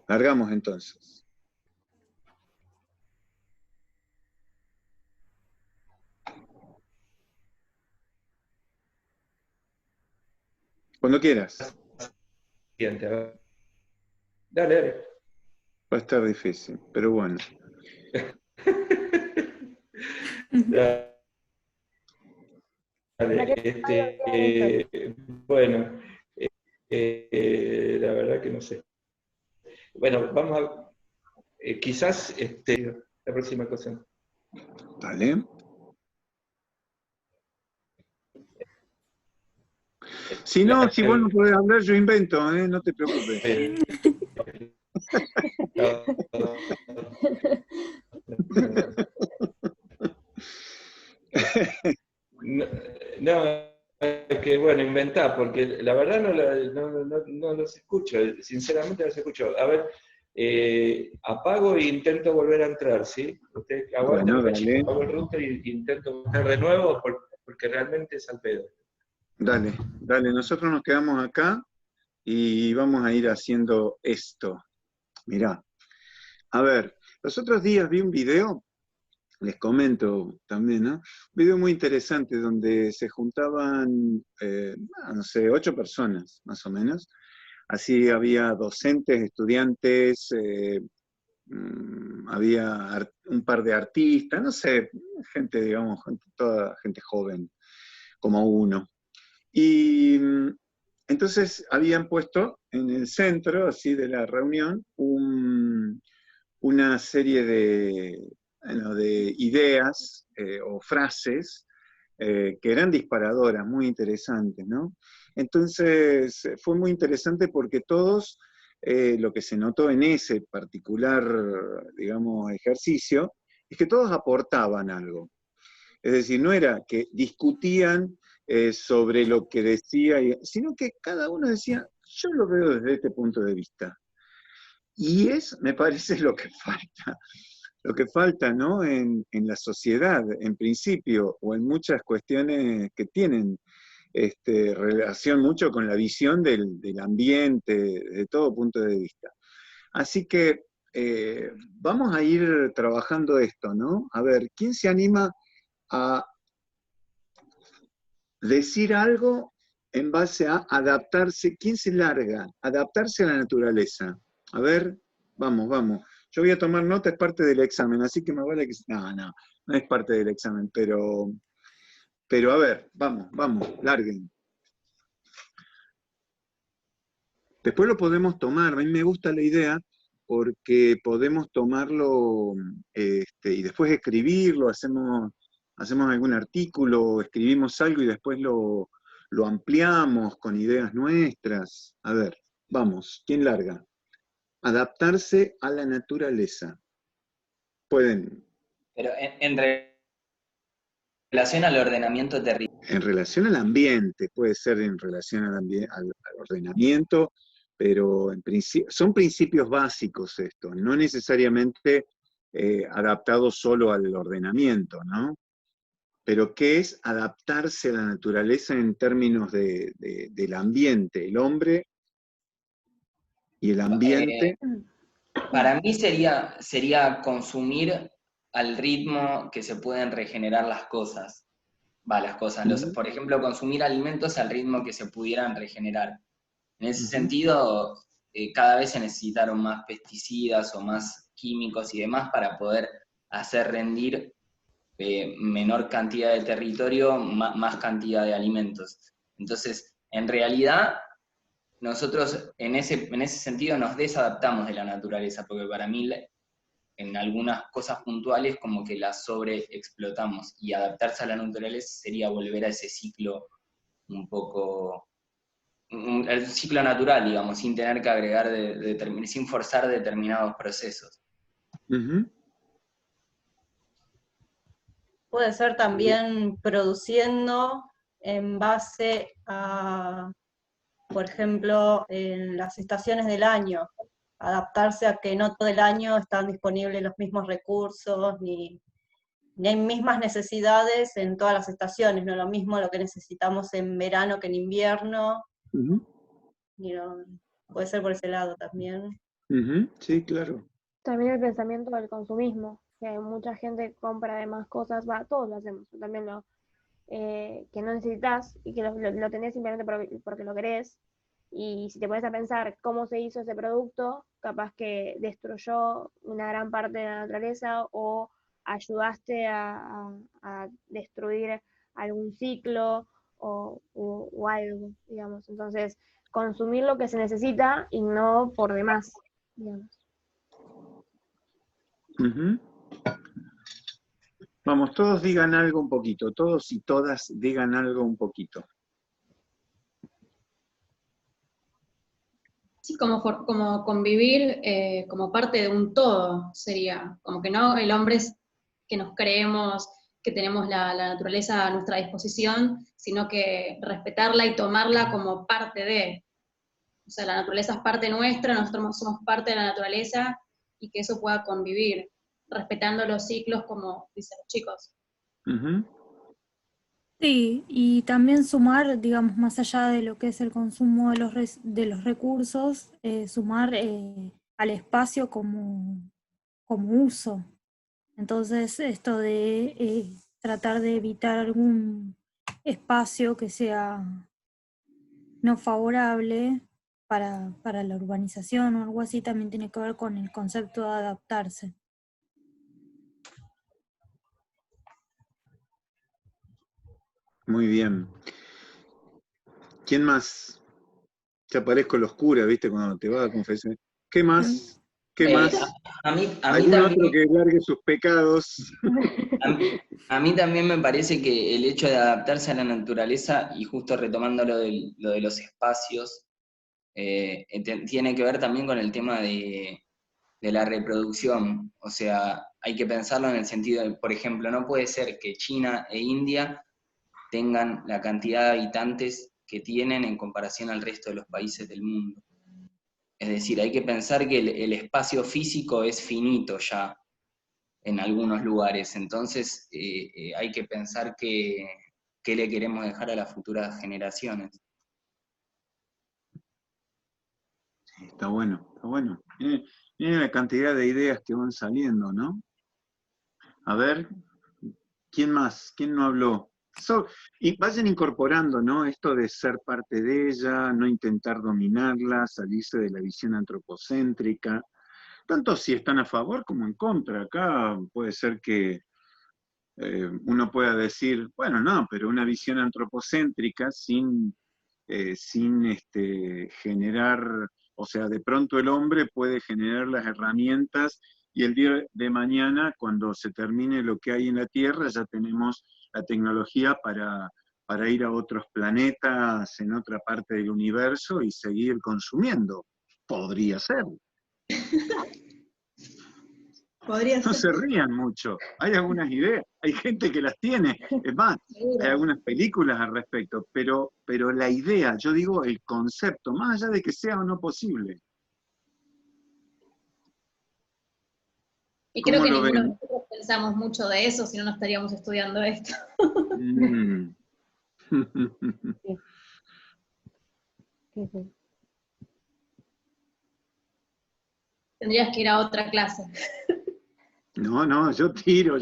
Largamos entonces. Cuando quieras. Siguiente, a ver. Dale, dale. Va a estar difícil, pero bueno. Dale, María, bueno, la verdad que no sé. Bueno, vamos a, quizás la próxima cosa. Dale. Si no, si vos no podés hablar, yo invento, no te preocupes. No, no, es que bueno, inventar, porque la verdad no los escucho, sinceramente los escucho. A ver, apago e intento volver a entrar, ¿sí? Usted aguanta Bueno, un cachito, dale, apago el router e intento entrar de nuevo porque realmente es al pedo. dale, dale. Nosotros nos quedamos acá y vamos a ir haciendo esto. Mirá. A ver, los otros días vi un video, les comento también, ¿no? Un video muy interesante donde se juntaban, no sé, 8 personas, más o menos. Así había docentes, estudiantes, había un par de artistas, no sé, gente, digamos, toda gente joven, como uno. Y entonces habían puesto en el centro, así de la reunión, una serie bueno, de ideas o frases que eran disparadoras, muy interesantes, ¿no? Entonces fue muy interesante porque todos, lo que se notó en ese particular, digamos, ejercicio, es que todos aportaban algo. Es decir, no era que discutían sobre lo que decía, sino que cada uno decía, yo lo veo desde este punto de vista. Y me parece, lo que falta, ¿no? En la sociedad, en principio, o en muchas cuestiones que tienen relación mucho con la visión del ambiente, de todo punto de vista. Así que vamos a ir trabajando esto, ¿no? A ver, ¿quién se anima a decir algo en base a adaptarse? ¿Quién se larga? Adaptarse a la naturaleza. A ver, vamos, vamos. Yo voy a tomar nota, es parte del examen, así que me vale que... No es parte del examen, pero a ver, vamos, vamos, larguen. Después lo podemos tomar, a mí me gusta la idea porque podemos tomarlo y después escribirlo, hacemos algún artículo, escribimos algo y después lo ampliamos con ideas nuestras. A ver, vamos, ¿quién larga? Adaptarse a la naturaleza. Pueden. Pero en relación al ordenamiento territorial. En relación al ambiente, puede ser en relación al ordenamiento, pero son principios básicos estos, no necesariamente adaptados solo al ordenamiento, ¿no? Pero ¿qué es adaptarse a la naturaleza en términos del ambiente? El hombre y el ambiente. Para mí sería consumir al ritmo que se pueden regenerar las cosas. Por ejemplo, consumir alimentos al ritmo que se pudieran regenerar. En ese sentido, cada vez se necesitaron más pesticidas o más químicos y demás para poder hacer rendir menor cantidad de territorio, más cantidad de alimentos. Entonces, en realidad, nosotros en ese sentido nos desadaptamos de la naturaleza, porque para mí en algunas cosas puntuales como que las sobreexplotamos, y adaptarse a la naturaleza sería volver a ese ciclo un poco, el ciclo natural, digamos, sin tener que agregar, sin forzar determinados procesos. puede ser también produciendo en base a, por ejemplo, en las estaciones del año, adaptarse a que no todo el año están disponibles los mismos recursos, ni hay mismas necesidades en todas las estaciones, no lo mismo lo que necesitamos en verano que en invierno. puede ser por ese lado también. Sí, claro. También el pensamiento del consumismo, que mucha gente compra de más cosas, todos lo hacemos, yo también que no necesitas y que lo tenés simplemente porque lo querés. Y si te pones a pensar cómo se hizo ese producto, capaz que destruyó una gran parte de la naturaleza o ayudaste a destruir algún ciclo o algo, digamos. Entonces, consumir lo que se necesita y no por demás, digamos. Vamos, todos digan algo un poquito, todos y todas digan algo un poquito. Sí, como convivir como parte de un todo sería, como que no el hombre es que nos creemos que tenemos la naturaleza a nuestra disposición, sino que respetarla y tomarla como parte de, o sea, la naturaleza es parte nuestra, nosotros somos parte de la naturaleza, y que eso pueda convivir, respetando los ciclos como dicen los chicos. Sí, y también sumar, digamos, más allá de lo que es el consumo de los recursos, sumar al espacio como uso. Entonces, esto de tratar de evitar algún espacio que sea no favorable para la urbanización o algo así, también tiene que ver con el concepto de adaptarse. Muy bien. ¿Quién más? Te aparezco los curas, ¿viste? Cuando te vas a confesar. ¿Qué más? ¿Qué más? A mí ¿Algún también, otro que largue sus pecados? a mí también me parece que el hecho de adaptarse a la naturaleza, y justo retomando lo de los espacios, tiene que ver también con el tema de la reproducción. O sea, hay que pensarlo en el sentido de, por ejemplo, no puede ser que China e India tengan la cantidad de habitantes que tienen en comparación al resto de los países del mundo. Es decir, hay que pensar que el espacio físico es finito ya en algunos lugares, entonces hay que pensar qué le queremos dejar a las futuras generaciones. Sí, está bueno, está bueno. Miren la cantidad de ideas que van saliendo, ¿no? A ver, ¿quién más? ¿Quién no habló? Y vayan incorporando, ¿no? Esto de ser parte de ella, no intentar dominarla, salirse de la visión antropocéntrica, tanto si están a favor como en contra. Acá puede ser que uno pueda decir, bueno, no, pero una visión antropocéntrica sin generar, o sea, de pronto el hombre puede generar las herramientas y el día de mañana, cuando se termine lo que hay en la Tierra, ya tenemos la tecnología para ir a otros planetas en otra parte del universo y seguir consumiendo. Podría ser. Podría No ser. se rían mucho. Hay algunas ideas, hay gente que las tiene. Es más, hay algunas películas al respecto, pero la idea, yo digo el concepto, más allá de que sea o no posible. Y creo ¿Cómo que lo ninguno de ven? nosotros pensamos mucho de eso, si no, no estaríamos estudiando esto. Mm. Sí. Tendrías que ir a otra clase. No, yo tiro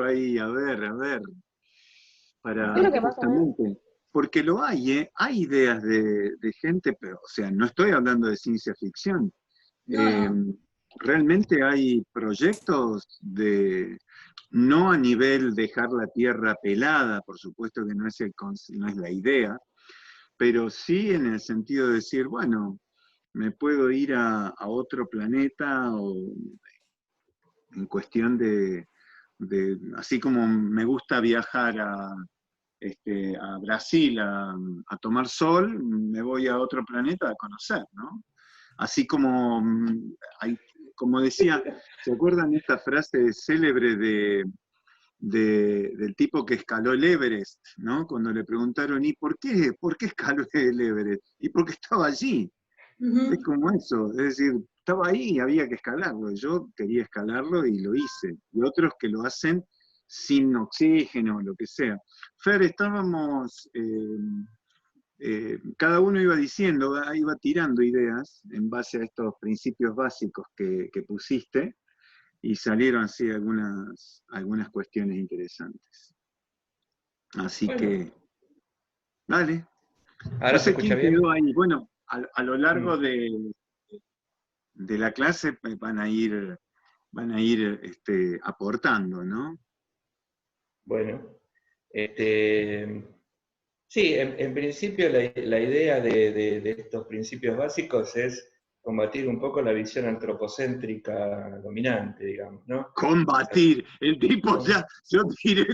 ahí, a ver, para Creo que más o menos. justamente, porque lo hay ideas de gente, pero, o sea, no estoy hablando de ciencia ficción. No. Realmente hay proyectos no a nivel dejar la Tierra pelada, por supuesto que no es la idea, pero sí en el sentido de decir, bueno, me puedo ir a otro planeta o en cuestión así como me gusta viajar a Brasil a tomar sol, me voy a otro planeta a conocer, ¿no? Así como, como decía, ¿se acuerdan esta frase célebre del tipo que escaló el Everest, ¿no? Cuando le preguntaron, ¿y por qué? ¿Por qué escaló el Everest? Y porque estaba allí. Uh-huh. Es como eso, es decir, estaba ahí y había que escalarlo. Yo quería escalarlo y lo hice. Y otros que lo hacen sin oxígeno o lo que sea. Fer, estábamos cada uno iba diciendo, iba tirando ideas en base a estos principios básicos que pusiste, y salieron así algunas cuestiones interesantes. Así Bueno, que, dale. ¿ahora No se sé escucha quién bien? quedó ahí. Bueno, a lo largo de la clase van a ir aportando, ¿no? Bueno, sí, en principio la idea de estos principios básicos es combatir un poco la visión antropocéntrica dominante, digamos, ¿no? Combatir. El tipo ya, yo tiré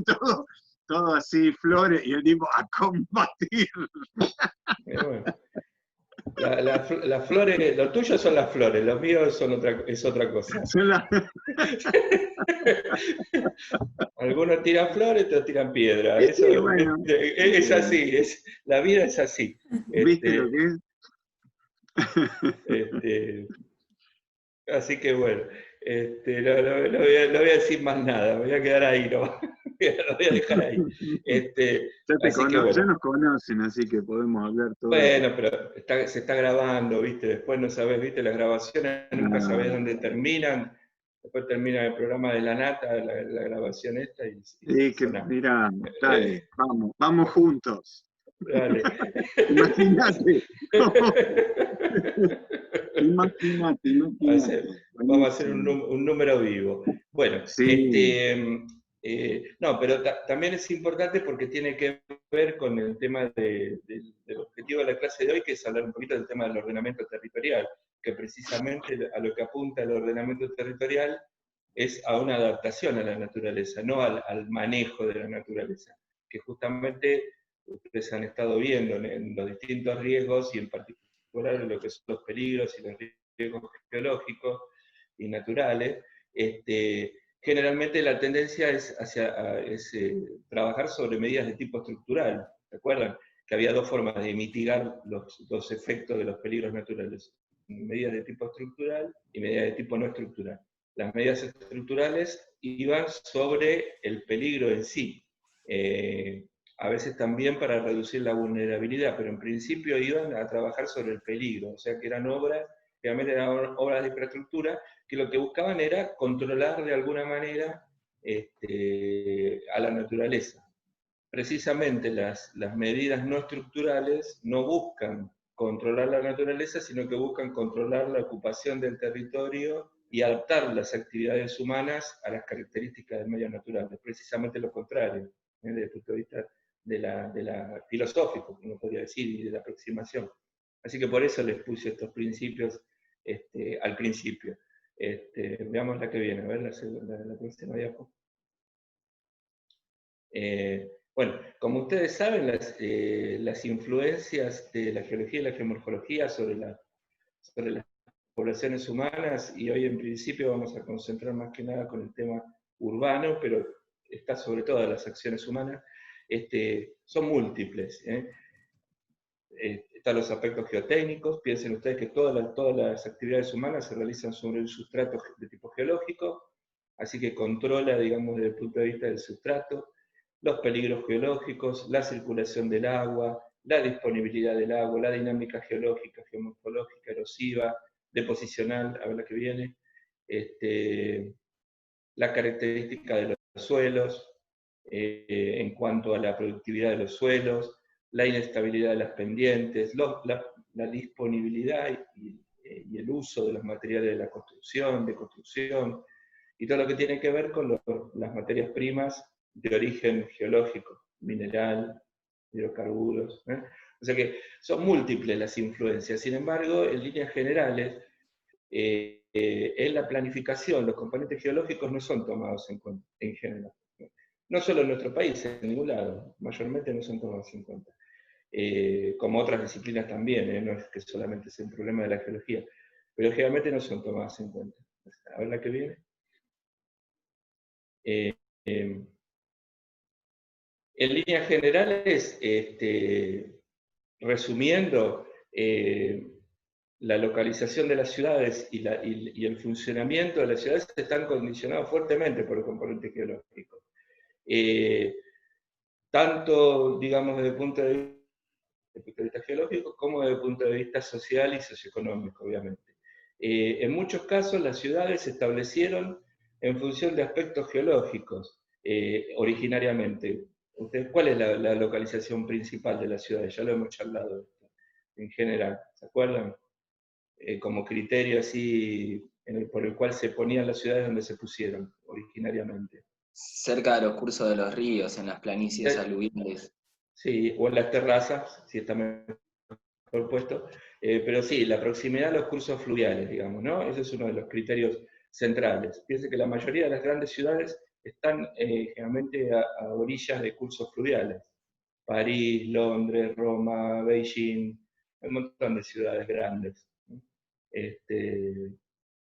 todo así, flores, y el tipo a combatir. Bueno, las flores, lo tuyo son las flores, los míos es otra cosa. Algunos tiran flores, otros tiran piedra. Sí, Eso bueno. es así, la vida es así. ¿Viste lo que es? Así que bueno, no voy a decir más nada, me voy a quedar ahí, ¿no? Lo voy a dejar ahí. Ya nos conocen, así que podemos hablar todo. Bueno, pero se está grabando, ¿viste? Después no sabes, ¿viste? Las grabaciones nunca sabes dónde terminan. Después termina el programa de la nata, la grabación esta, y que miramos, dale, vamos juntos. Dale. Imagínate. Imagínate. Vamos a hacer un número vivo. Bueno, sí. no, pero también es importante porque tiene que ver con el tema del objetivo de la clase de hoy, que es hablar un poquito del tema del ordenamiento territorial, que precisamente a lo que apunta el ordenamiento territorial es a una adaptación a la naturaleza, no al manejo de la naturaleza, que justamente ustedes han estado viendo en los distintos riesgos y en particular en lo que son los peligros y los riesgos geológicos y naturales. Generalmente la tendencia es trabajar sobre medidas de tipo estructural. ¿Recuerdan? Que había dos formas de mitigar los efectos de los peligros naturales. Medidas de tipo estructural y medidas de tipo no estructural. Las medidas estructurales iban sobre el peligro en sí. A veces también para reducir la vulnerabilidad, pero en principio iban a trabajar sobre el peligro. O sea que eran obras, realmente eran obras de infraestructura, que lo que buscaban era controlar de alguna manera a la naturaleza. Precisamente las medidas no estructurales no buscan controlar la naturaleza, sino que buscan controlar la ocupación del territorio y adaptar las actividades humanas a las características del medio natural. Es precisamente lo contrario, desde el punto de vista de la filosófico, como podría decir, y de la aproximación. Así que por eso les puse estos principios al principio. Veamos la que viene, a ver la próxima diapo. Bueno, como ustedes saben, las influencias de la geología y la geomorfología sobre las poblaciones humanas, y hoy en principio vamos a concentrar más que nada con el tema urbano, pero está sobre todas las acciones humanas, son múltiples. Están los aspectos geotécnicos, piensen ustedes que todas las actividades humanas se realizan sobre un sustrato de tipo geológico, así que controla, digamos, desde el punto de vista del sustrato, los peligros geológicos, la circulación del agua, la disponibilidad del agua, la dinámica geológica, geomorfológica, erosiva, deposicional, a ver la que viene, la característica de los suelos, en cuanto a la productividad de los suelos, la inestabilidad de las pendientes, la disponibilidad y el uso de los materiales de la construcción, y todo lo que tiene que ver con las materias primas de origen geológico, mineral, hidrocarburos. O sea que son múltiples las influencias. Sin embargo, en líneas generales, en la planificación los componentes geológicos no son tomados en cuenta en general. No solo en nuestro país, en ningún lado, mayormente no son tomados en cuenta. Como otras disciplinas también, no es que solamente sea un problema de la geología, pero generalmente no son tomadas en cuenta. A ver la que viene. En líneas generales, resumiendo, la localización de las ciudades y el funcionamiento de las ciudades están condicionados fuertemente por el componente geológico. Tanto, digamos, desde el punto de desde el punto de vista geológico, como desde el punto de vista social y socioeconómico, obviamente. En muchos casos las ciudades se establecieron en función de aspectos geológicos, originariamente. ¿Cuál es la localización principal de las ciudades? Ya lo hemos charlado esto, en general, ¿se acuerdan? Como criterio así por el cual se ponían las ciudades donde se pusieron originariamente. Cerca de los cursos de los ríos, en las planicies aluviales. Sí, o en las terrazas, si está mejor puesto, pero sí, la proximidad a los cursos fluviales, digamos, ¿no? Ese es uno de los criterios centrales. Piense que la mayoría de las grandes ciudades están generalmente a orillas de cursos fluviales. París, Londres, Roma, Beijing, un montón de ciudades grandes.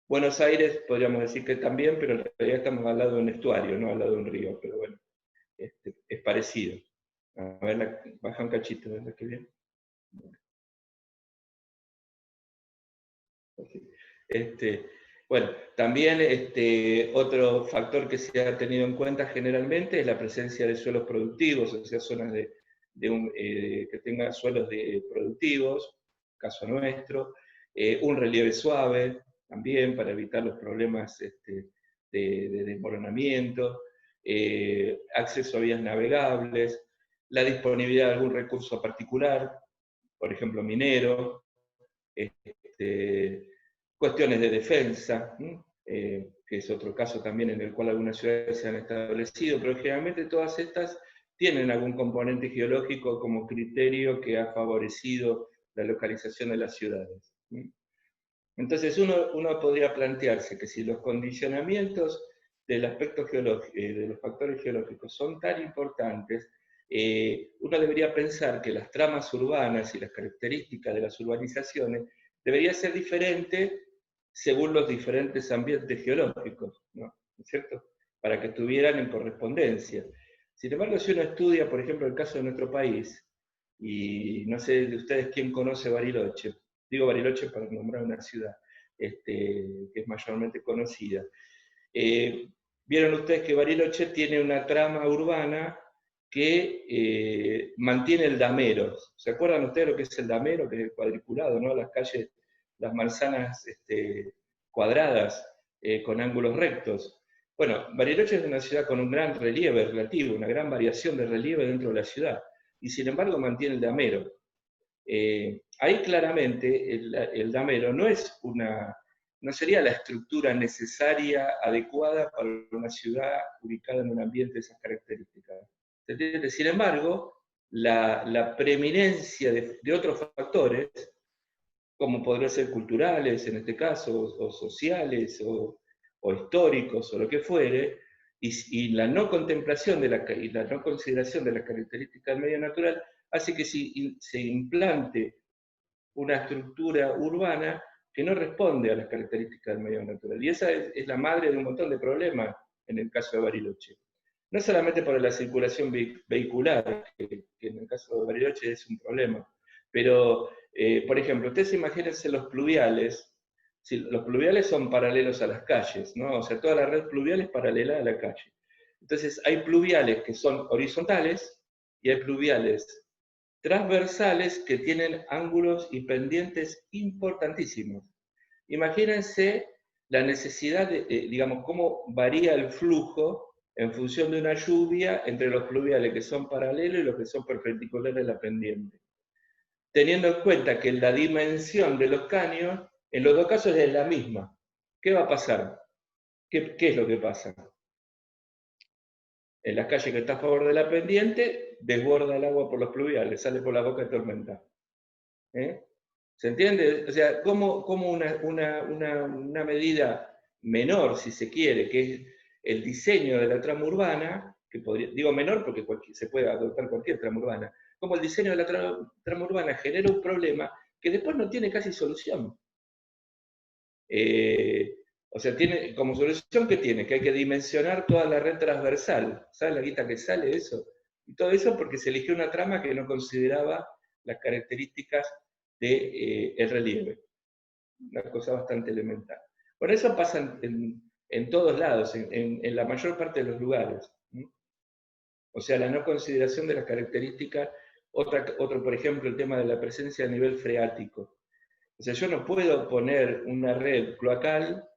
Buenos Aires podríamos decir que también, pero en realidad estamos al lado de un estuario, no al lado de un río, pero bueno, es parecido. A ver, baja un cachito, ¿verdad que bien? Bueno, también otro factor que se ha tenido en cuenta generalmente es la presencia de suelos productivos, o sea, zonas que tengan suelos productivos, caso nuestro, un relieve suave, también para evitar los problemas de desmoronamiento, acceso a vías navegables, la disponibilidad de algún recurso particular, por ejemplo minero, cuestiones de defensa, que es otro caso también en el cual algunas ciudades se han establecido, pero generalmente todas estas tienen algún componente geológico como criterio que ha favorecido la localización de las ciudades. Entonces uno podría plantearse que si los condicionamientos del aspecto geológico, de los factores geológicos son tan importantes, uno debería pensar que las tramas urbanas y las características de las urbanizaciones debería ser diferente según los diferentes ambientes geológicos, ¿no es cierto? Para que estuvieran en correspondencia. Sin embargo, si uno estudia, por ejemplo, el caso de nuestro país, y no sé de ustedes quién conoce Bariloche, digo Bariloche para nombrar una ciudad que es mayormente conocida. Vieron ustedes que Bariloche tiene una trama urbana que mantiene el damero. ¿Se acuerdan ustedes lo que es el damero? Que es el cuadriculado, ¿no? Las calles, las manzanas cuadradas con ángulos rectos. Bueno, Bariloche es una ciudad con un gran relieve relativo, una gran variación de relieve dentro de la ciudad, y sin embargo mantiene el damero. Ahí claramente el damero no sería la estructura necesaria, adecuada para una ciudad ubicada en un ambiente de esas características. Sin embargo, la preeminencia de otros factores, como podrían ser culturales en este caso, o sociales, o históricos, o lo que fuere, y la no contemplación y la no consideración de las características del medio natural, hace que se implante una estructura urbana que no responde a las características del medio natural. Y esa es la madre de un montón de problemas en el caso de Bariloche. No solamente por la circulación vehicular, que en el caso de Bariloche es un problema, pero, por ejemplo, ustedes imagínense los pluviales. Si los pluviales son paralelos a las calles, ¿no? O sea, toda la red pluvial es paralela a la calle. Entonces, hay pluviales que son horizontales y hay pluviales transversales que tienen ángulos y pendientes importantísimos. Imagínense la necesidad digamos, cómo varía el flujo en función de una lluvia entre los pluviales que son paralelos y los que son perpendiculares a la pendiente. Teniendo en cuenta que la dimensión de los caños, en los dos casos es la misma. ¿Qué va a pasar? ¿Qué es lo que pasa? En la calle que está a favor de la pendiente, desborda el agua por los pluviales, sale por la boca de tormenta. ¿Se entiende? O sea, como una medida menor, si se quiere, que es el diseño de la trama urbana, digo menor porque se puede adoptar cualquier trama urbana, como el diseño de la trama urbana genera un problema que después no tiene casi solución. O sea, tiene como solución que tiene, que hay que dimensionar toda la red transversal. ¿Sabes la guita que sale eso? Y todo eso porque se eligió una trama que no consideraba las características del relieve. Una cosa bastante elemental. Por eso pasa en todos lados, en la mayor parte de los lugares. O sea, la no consideración de las características Otro, por ejemplo, el tema de la presencia a nivel freático. O sea, yo no puedo poner una red cloacal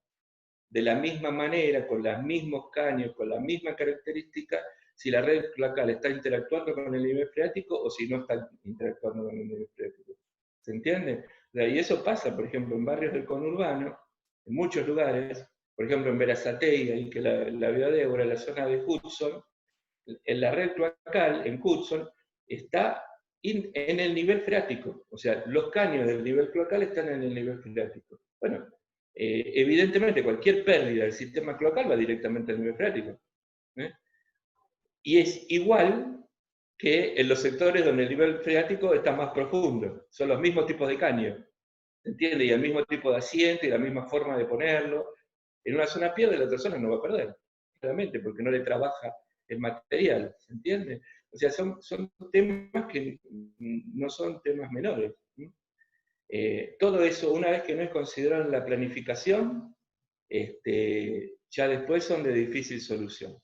de la misma manera, con los mismos caños, con la misma característica, si la red cloacal está interactuando con el nivel freático o si no está interactuando con el nivel freático. ¿Se entiende? O sea, y eso pasa, por ejemplo, en barrios del conurbano, en muchos lugares, por ejemplo en Berazategui, ahí que la Biodébora, en la zona de Hudson, en la red cloacal, en Hudson, está en el nivel freático. O sea, los caños del nivel cloacal están en el nivel freático. Bueno, evidentemente cualquier pérdida del sistema cloacal va directamente al nivel freático. Y es igual que en los sectores donde el nivel freático está más profundo. Son los mismos tipos de caños, ¿se entiende? Y el mismo tipo de asiento y la misma forma de ponerlo. En una zona pierde, la otra zona no va a perder, claramente, porque no le trabaja el material, ¿se entiende? O sea, son temas que no son temas menores. Todo eso, una vez que no es considerado en la planificación, ya después son de difícil solución.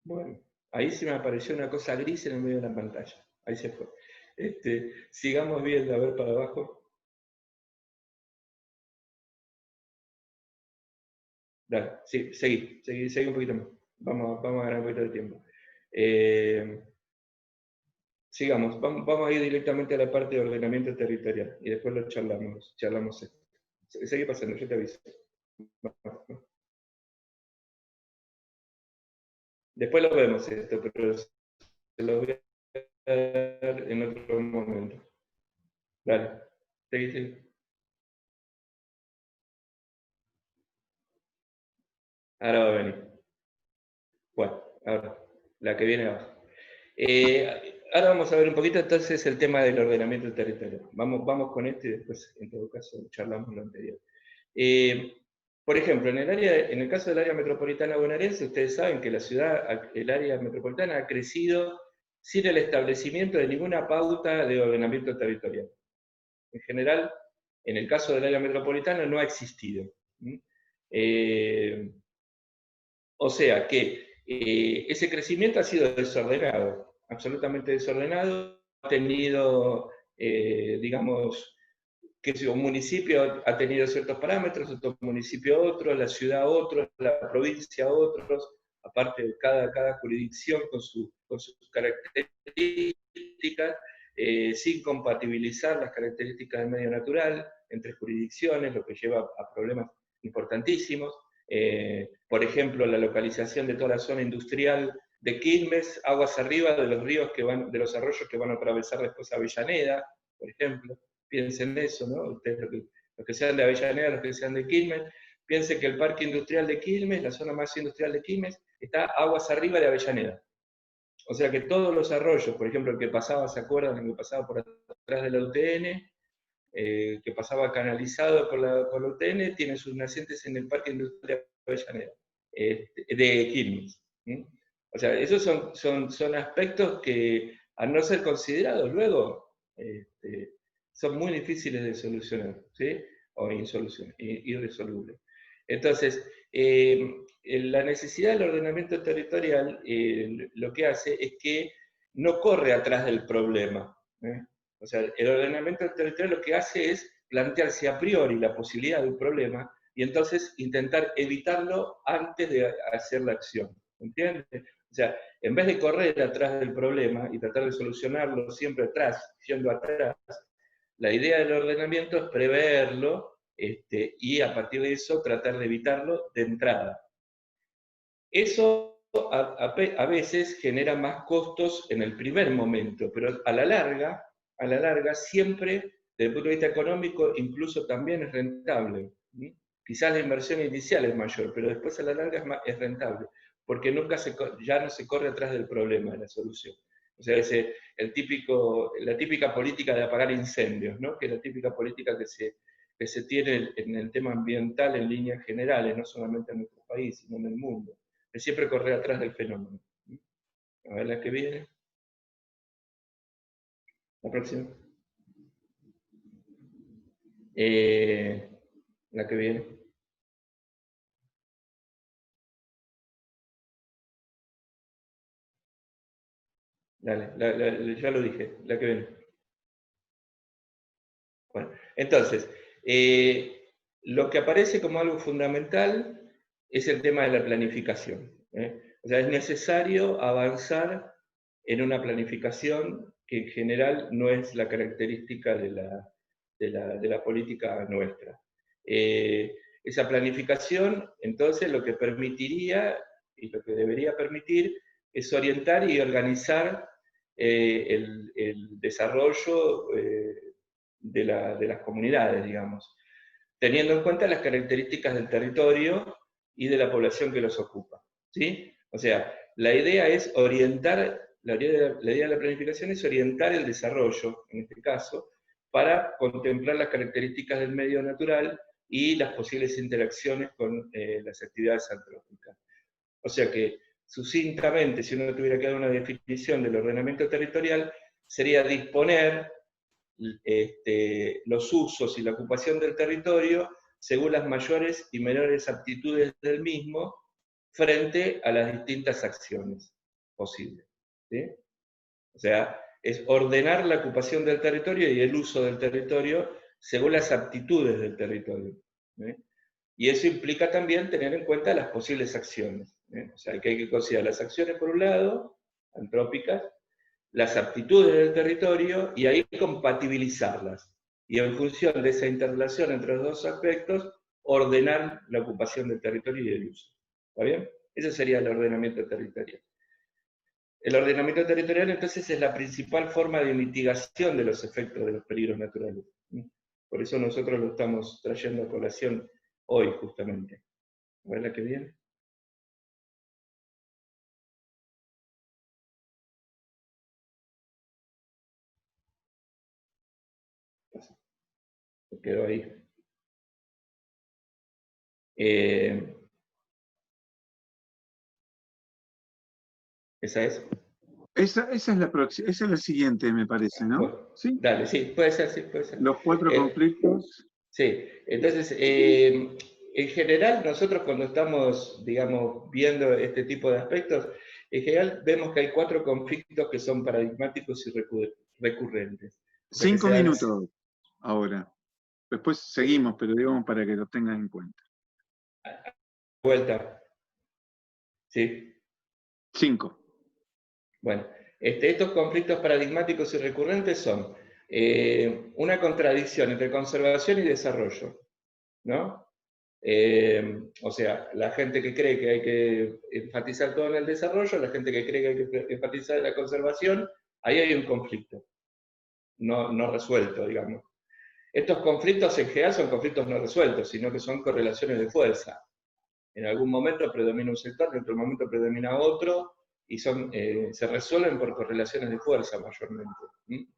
Bueno, ahí se me apareció una cosa gris en el medio de la pantalla. Ahí se fue. Sigamos viendo, a ver para abajo. Dale, sí, seguí un poquito más. Vamos a ganar un poquito de tiempo. Sigamos, vamos a ir directamente a la parte de ordenamiento territorial y después lo charlamos esto. Seguí pasando, yo te aviso. Después lo vemos esto, pero se lo voy a dar en otro momento. Dale, seguí. Ahora va a venir. Bueno, ahora, la que viene abajo. Ahora vamos a ver un poquito entonces el tema del ordenamiento territorial. Vamos con esto y después, en todo caso, charlamos lo anterior. Por ejemplo, en el caso del área metropolitana bonaerense, ustedes saben que el área metropolitana ha crecido sin el establecimiento de ninguna pauta de ordenamiento territorial. En general, en el caso del área metropolitana no ha existido. O sea que ese crecimiento ha sido desordenado, absolutamente desordenado, ha tenido, digamos, que si un municipio ha tenido ciertos parámetros, otro municipio otros, la ciudad otros, la provincia otros, aparte cada jurisdicción con sus características, sin compatibilizar las características del medio natural entre jurisdicciones, lo que lleva a problemas importantísimos. Por ejemplo, la localización de toda la zona industrial de Quilmes, aguas arriba de los ríos de los arroyos que van a atravesar después Avellaneda, por ejemplo. Piensen eso, ¿no? Ustedes, los que sean de Avellaneda, los que sean de Quilmes, piensen que el parque industrial de Quilmes, la zona más industrial de Quilmes, está aguas arriba de Avellaneda. O sea que todos los arroyos, por ejemplo, el que pasaba, ¿se acuerdan? El que pasaba por atrás de la UTN, que pasaba canalizado por la UTN, tiene sus nacientes en el Parque Industrial de Avellaneda, de Quilmes. O sea, esos son aspectos que, al no ser considerados luego, son muy difíciles de solucionar, ¿sí? O irresolubles. Entonces, la necesidad del ordenamiento territorial lo que hace es que no corre atrás del problema. O sea, el ordenamiento territorial lo que hace es plantearse a priori la posibilidad de un problema y entonces intentar evitarlo antes de hacer la acción. ¿Entiendes? O sea, en vez de correr atrás del problema y tratar de solucionarlo siempre yendo atrás, la idea del ordenamiento es preverlo y a partir de eso tratar de evitarlo de entrada. Eso a veces genera más costos en el primer momento, pero a la larga siempre, desde el punto de vista económico, incluso también es rentable. Quizás la inversión inicial es mayor, pero después a la larga es rentable, porque ya no se corre atrás del problema, de la solución. O sea, la típica política de apagar incendios, ¿no? Que es la típica política que se tiene en el tema ambiental en líneas generales, no solamente en nuestro país, sino en el mundo. Que siempre corre atrás del fenómeno. A ver la que viene. La próxima. La que viene. Dale, ya lo dije, la que viene. Bueno, entonces, lo que aparece como algo fundamental es el tema de la planificación. O sea, es necesario avanzar en una planificación que en general no es la característica de la política nuestra. Esa planificación, entonces, lo que permitiría, y lo que debería permitir, es orientar y organizar el desarrollo de las comunidades, digamos, teniendo en cuenta las características del territorio y de la población que los ocupa, ¿sí? O sea, la idea es orientar, la idea de la planificación es orientar el desarrollo, en este caso, para contemplar las características del medio natural y las posibles interacciones con las actividades antrópicas. O sea que, sucintamente, si uno tuviera que dar una definición del ordenamiento territorial, sería disponer los usos y la ocupación del territorio según las mayores y menores aptitudes del mismo frente a las distintas acciones posibles. ¿Sí? O sea, es ordenar la ocupación del territorio y el uso del territorio según las aptitudes del territorio. ¿Sí? Y eso implica también tener en cuenta las posibles acciones. O sea, que hay que considerar las acciones por un lado, antrópicas, las aptitudes del territorio y ahí compatibilizarlas. Y en función de esa interrelación entre los dos aspectos, ordenar la ocupación del territorio y el uso. ¿Está bien? Ese sería el ordenamiento territorial. El ordenamiento territorial entonces es la principal forma de mitigación de los efectos de los peligros naturales. Por eso nosotros lo estamos trayendo a colación hoy justamente. A ver la que viene. Se quedó ahí. ¿Esa es? Esa es la próxima, esa es la siguiente, me parece, ¿no? Bueno, ¿Sí? dale, sí, puede ser, sí, puede ser. Los 4 conflictos. Sí, entonces, en general, nosotros cuando estamos, digamos, viendo este tipo de aspectos, en general vemos que hay 4 conflictos que son paradigmáticos y recurrentes. O sea, 5 minutos ahora. Después seguimos, pero digamos para que lo tengas en cuenta. Vuelta. ¿Sí? 5. Bueno, estos conflictos paradigmáticos y recurrentes son una contradicción entre conservación y desarrollo, ¿no? O sea, la gente que cree que hay que enfatizar todo en el desarrollo, la gente que cree que hay que enfatizar en la conservación, ahí hay un conflicto no resuelto, digamos. Estos conflictos en general son conflictos no resueltos, sino que son correlaciones de fuerza. En algún momento predomina un sector, en otro momento predomina otro, y se resuelven por correlaciones de fuerza mayormente.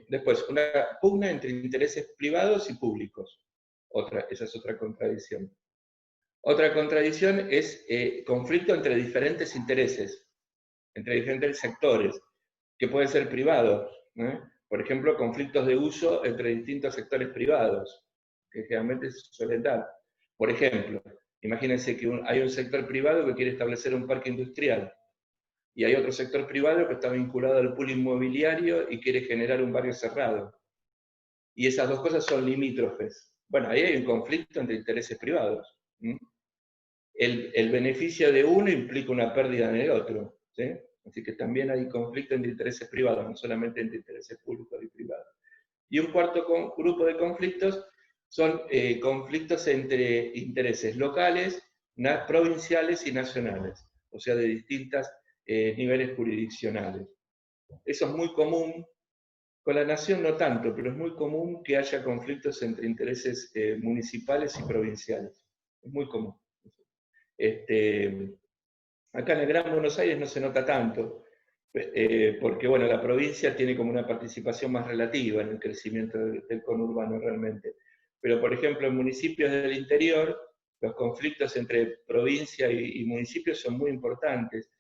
Después, una pugna entre intereses privados y públicos. Esa es otra contradicción. Otra contradicción es conflicto entre diferentes intereses, entre diferentes sectores, que pueden ser privados. Por ejemplo, conflictos de uso entre distintos sectores privados, que generalmente se suelen dar. Por ejemplo, imagínense que hay un sector privado que quiere establecer un parque industrial, y hay otro sector privado que está vinculado al pool inmobiliario y quiere generar un barrio cerrado. Y esas dos cosas son limítrofes. Bueno, ahí hay un conflicto entre intereses privados. El beneficio de uno implica una pérdida en el otro. ¿Sí? Así que también hay conflicto entre intereses privados, no solamente entre intereses públicos y privados. Y un cuarto grupo de conflictos son conflictos entre intereses locales, provinciales y nacionales, o sea, de distintos niveles jurisdiccionales. Eso es muy común. Con la nación no tanto, pero es muy común que haya conflictos entre intereses municipales y provinciales. Es muy común. Acá en el Gran Buenos Aires no se nota tanto, porque bueno, la provincia tiene como una participación más relativa en el crecimiento del conurbano realmente. Pero por ejemplo, en municipios del interior, los conflictos entre provincia y municipios son muy importantes.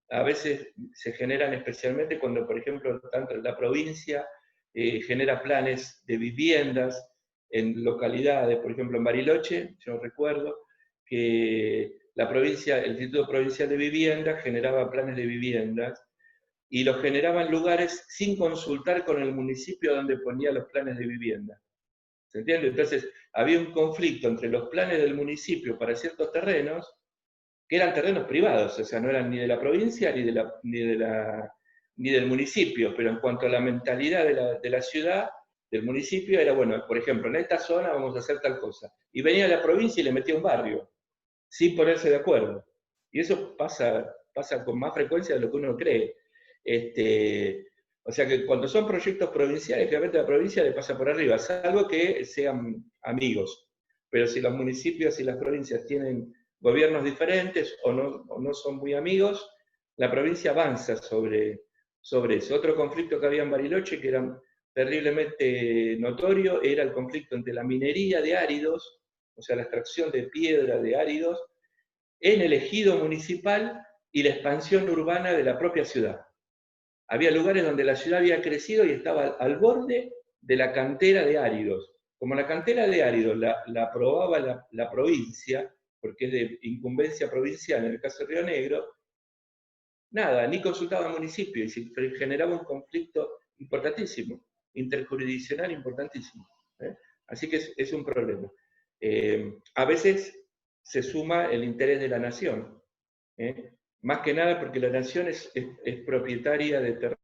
A veces se generan especialmente cuando, por ejemplo, tanto la provincia genera planes de viviendas en localidades, por ejemplo en Bariloche, yo recuerdo que la provincia, el Instituto Provincial de Vivienda generaba planes de viviendas y los generaban lugares sin consultar con el municipio donde ponía los planes de vivienda. ¿Se entiende? Entonces, había un conflicto entre los planes del municipio para ciertos terrenos, que eran terrenos privados, o sea, no eran ni de la provincia ni del municipio, pero en cuanto a la mentalidad de la ciudad, del municipio, era, bueno, por ejemplo, en esta zona vamos a hacer tal cosa. Y venía la provincia y le metía un barrio, sin ponerse de acuerdo. Y eso pasa con más frecuencia de lo que uno cree. O sea que cuando son proyectos provinciales, realmente la provincia le pasa por arriba, salvo que sean amigos. Pero si los municipios y las provincias tienen gobiernos diferentes o no son muy amigos, la provincia avanza sobre eso. Otro conflicto que había en Bariloche, que era terriblemente notorio, era el conflicto entre la minería de áridos, o sea, la extracción de piedra de áridos, en el ejido municipal y la expansión urbana de la propia ciudad. Había lugares donde la ciudad había crecido y estaba al borde de la cantera de áridos. Como la cantera de áridos la aprobaba la provincia, porque es de incumbencia provincial en el caso de Río Negro, nada, ni consultaba al municipio y se generaba un conflicto importantísimo, interjurisdiccional importantísimo. Así que es un problema. A veces se suma el interés de la nación, más que nada porque la nación es propietaria de